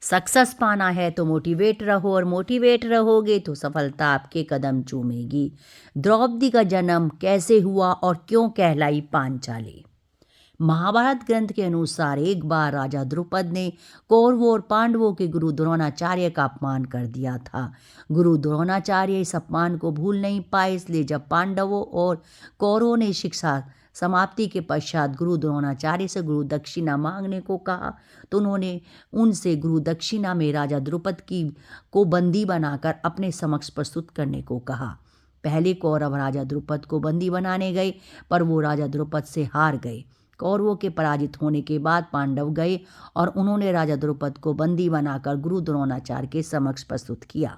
Success पाना है तो मोटिवेट रहो, और मोटिवेट रहोगे तो सफलता आपके कदम चूमेगी। द्रौपदी का जन्म कैसे हुआ और क्यों कहलाई पांचाली? महाभारत ग्रंथ के अनुसार एक बार राजा द्रुपद ने कौरवों और पांडवों के गुरु द्रोणाचार्य का अपमान कर दिया था। गुरु द्रोणाचार्य इस अपमान को भूल नहीं पाए, इसलिए जब पांडवों और कौरवों ने शिक्षा समाप्ति के पश्चात गुरु द्रोणाचार्य से गुरु दक्षिणा मांगने को कहा, तो उन्होंने उनसे गुरु दक्षिणा में राजा द्रुपद की को बंदी बनाकर अपने समक्ष प्रस्तुत करने को कहा। पहले कौरव राजा द्रुपद को बंदी बनाने गए, पर वो राजा द्रुपद से हार गए। कौरवों के पराजित होने के बाद पांडव गए और उन्होंने राजा द्रुपद को बंदी बनाकर गुरु द्रोणाचार्य के समक्ष प्रस्तुत किया।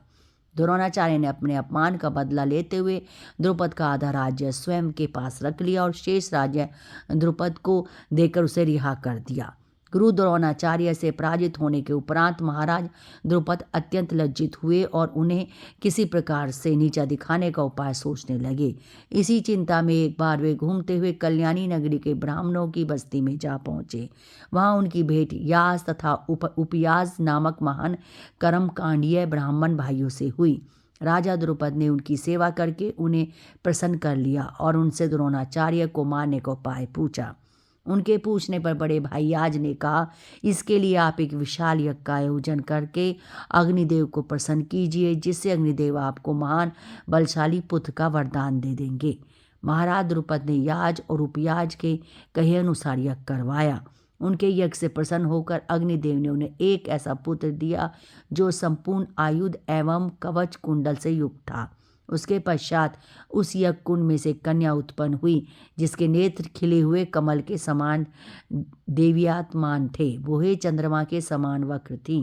द्रोणाचार्य ने अपने अपमान का बदला लेते हुए द्रुपद का आधा राज्य स्वयं के पास रख लिया और शेष राज्य द्रुपद को देकर उसे रिहा कर दिया। गुरु द्रोणाचार्य से पराजित होने के उपरांत महाराज द्रुपद अत्यंत लज्जित हुए और उन्हें किसी प्रकार से नीचा दिखाने का उपाय सोचने लगे। इसी चिंता में एक बार वे घूमते हुए कल्याणी नगरी के ब्राह्मणों की बस्ती में जा पहुंचे। वहां उनकी भेंट यास तथा उपयास नामक महान कर्मकांडीय ब्राह्मण भाइयों से हुई। राजा द्रुपद ने उनकी सेवा करके उन्हें प्रसन्न कर लिया और उनसे द्रोणाचार्य को मारने का उपाय पूछा। उनके पूछने पर बड़े भाई याज ने कहा, इसके लिए आप एक विशाल यज्ञ का आयोजन करके अग्निदेव को प्रसन्न कीजिए, जिससे अग्निदेव आपको महान बलशाली पुत्र का वरदान दे देंगे। महाराज द्रुपद ने याज और उपयाज के कहे अनुसार यज्ञ करवाया। उनके यज्ञ से प्रसन्न होकर अग्निदेव ने उन्हें एक ऐसा पुत्र दिया जो संपूर्ण आयुध एवं कवच कुंडल से युक्त था। उसके पश्चात उस यज्ञ कुंड में से कन्या उत्पन्न हुई, जिसके नेत्र खिले हुए कमल के समान देव्यात्मान थे। वो हे चंद्रमा के समान वक्र थी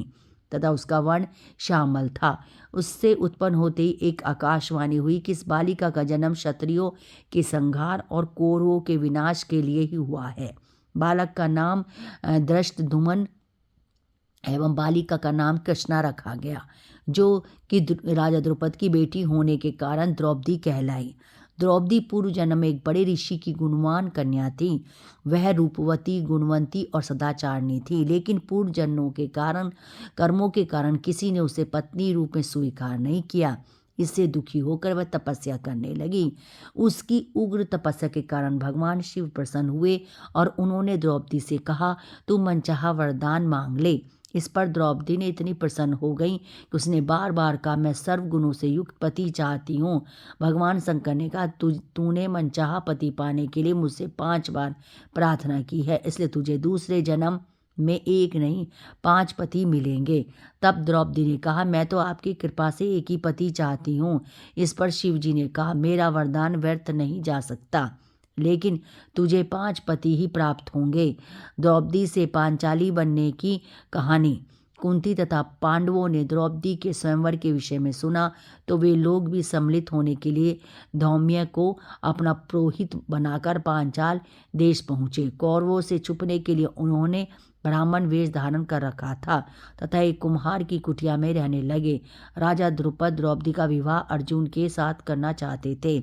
तथा उसका वर्ण श्यामल था। उससे उत्पन्न होते ही एक आकाशवाणी हुई कि इस बालिका का जन्म क्षत्रियों के संहार और कौरवों के विनाश के लिए ही हुआ है। बालक का नाम धृष्टद्युम्न एवं बालिका का नाम कृष्णा रखा गया, जो कि राजा द्रुपद की बेटी होने के कारण द्रौपदी कहलाई। द्रौपदी पूर्व जन्म में एक बड़े ऋषि की गुणवान कन्या थी। वह रूपवती, गुणवंती और सदाचारणी थी, लेकिन पूर्व जन्मों के कारण कर्मों के कारण किसी ने उसे पत्नी रूप में स्वीकार नहीं किया। इससे दुखी होकर वह तपस्या करने लगी। उसकी उग्र तपस्या के कारण भगवान शिव प्रसन्न हुए और उन्होंने द्रौपदी से कहा, तू मनचाहा वरदान मांग ले। इस पर द्रौपदी ने इतनी प्रसन्न हो गई कि उसने बार बार कहा, मैं सर्व गुणों से युक्त पति चाहती हूँ। भगवान शंकर ने कहा, तूने मनचाहा पति पाने के लिए मुझसे 5 बार प्रार्थना की है, इसलिए तुझे दूसरे जन्म में 1 नहीं 5 पति मिलेंगे। तब द्रौपदी ने कहा, मैं तो आपकी कृपा से 1 ही पति चाहती हूँ। इस पर शिव जी ने कहा, मेरा वरदान व्यर्थ नहीं जा सकता, लेकिन तुझे 5 पति ही प्राप्त होंगे। द्रौपदी से पांचाली बनने की कहानी। कुंती तथा पांडवों ने द्रौपदी के स्वयंवर के विषय में सुना तो वे लोग भी सम्मिलित होने के लिए धौम्य को अपना पुरोहित बनाकर पांचाल देश पहुँचे। कौरवों से छुपने के लिए उन्होंने ब्राह्मण वेश धारण कर रखा था तथा एक कुम्हार की कुटिया में रहने लगे। राजा द्रुपद द्रौपदी का विवाह अर्जुन के साथ करना चाहते थे।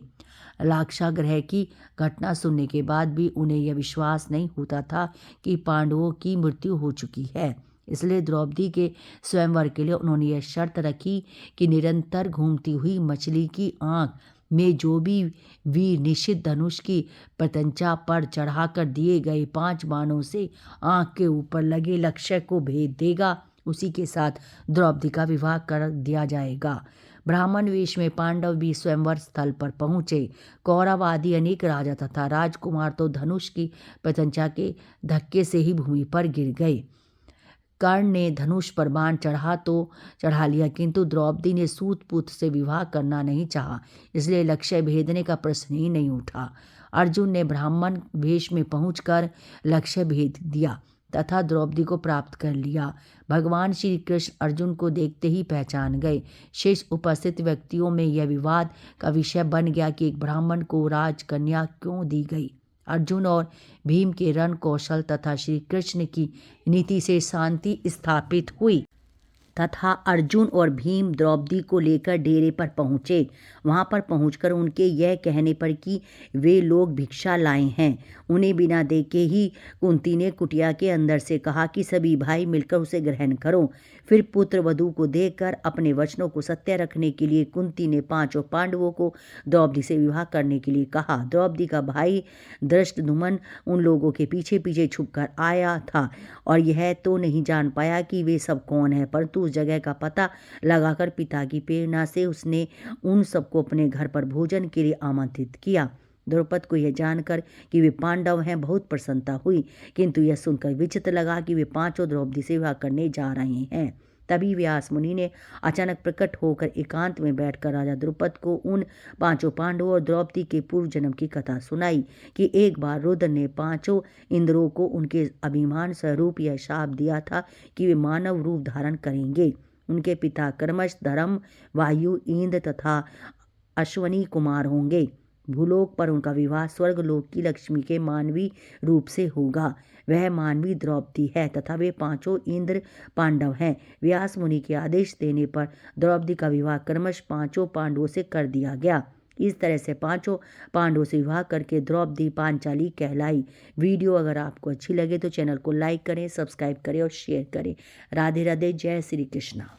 लाक्षागृह की घटना सुनने के बाद भी उन्हें यह विश्वास नहीं होता था कि पांडवों की मृत्यु हो चुकी है। इसलिए द्रौपदी के स्वयंवर के लिए उन्होंने यह शर्त रखी कि निरंतर घूमती हुई मछली की आंख में जो भी वीर निश्चित धनुष की प्रत्यंचा पर चढ़ाकर दिए गए 5 बाणों से आंख के ऊपर लगे लक्ष्य को भेद देगा, उसी के साथ द्रौपदी का विवाह कर दिया जाएगा। ब्राह्मण वेश में पांडव भी स्वयंवर स्थल पर पहुंचे। कौरव आदि अनेक राजा तथा राजकुमार तो धनुष की प्रत्यंचा के धक्के से ही भूमि पर गिर गए। कर्ण ने धनुष पर बाण चढ़ा लिया, किंतु द्रौपदी ने सूत पुत्र से विवाह करना नहीं चाहा, इसलिए लक्ष्य भेदने का प्रश्न ही नहीं उठा। अर्जुन ने ब्राह्मण वेश में पहुंचकर लक्ष्य भेद दिया तथा द्रौपदी को प्राप्त कर लिया। भगवान श्री कृष्ण अर्जुन को देखते ही पहचान गए। शेष उपस्थित व्यक्तियों में यह विवाद का विषय बन गया कि एक ब्राह्मण को राजकन्या क्यों दी गई। अर्जुन और भीम के रण कौशल तथा श्री कृष्ण की नीति से शांति स्थापित हुई तथा अर्जुन और भीम द्रौपदी को लेकर डेरे पर पहुँचे। वहाँ पर पहुँचकर उनके यह कहने पर कि वे लोग भिक्षा लाए हैं, उन्हें बिना देखे ही कुंती ने कुटिया के अंदर से कहा कि सभी भाई मिलकर उसे ग्रहण करो। फिर पुत्र वधू को देखकर अपने वचनों को सत्य रखने के लिए कुंती ने पांचों पांडवों को द्रौपदी से विवाह करने के लिए कहा। द्रौपदी का भाई धृष्टद्युम्न उन लोगों के पीछे पीछे छुपकर आया था और यह तो नहीं जान पाया कि वे सब कौन हैं, परंतु उस जगह का पता लगाकर पिता की प्रेरणा से उसने उन सबको अपने घर पर भोजन के लिए आमंत्रित किया। द्रौपद को यह जानकर कि वे पांडव हैं बहुत प्रसन्नता हुई, किंतु यह सुनकर विचित्र लगा कि वे पांचों द्रौपदी से विवाह करने जा रहे हैं। तभी व्यास मुनि ने अचानक प्रकट होकर एकांत में बैठकर राजा द्रुपद को उन पांचों पांडवों और द्रौपदी के पूर्व जन्म की कथा सुनाई कि एक बार रुद्र ने पांचों इंद्रों को उनके अभिमान स्वरूप यह शाप दिया था कि वे मानव रूप धारण करेंगे। उनके पिता क्रमश धर्म, वायु, इंद्र तथा अश्वनी कुमार होंगे। भूलोक पर उनका विवाह स्वर्गलोक की लक्ष्मी के मानवी रूप से होगा। वह मानवी द्रौपदी है तथा वे पांचों इंद्र पांडव हैं। व्यास मुनि के आदेश देने पर द्रौपदी का विवाह क्रमश पांचों पांडवों से कर दिया गया। इस तरह से पांचों पांडवों से विवाह करके द्रौपदी पांचाली कहलाई। वीडियो अगर आपको अच्छी लगे तो चैनल को लाइक करें, सब्सक्राइब करें और शेयर करें। राधे राधे, जय श्री कृष्णा।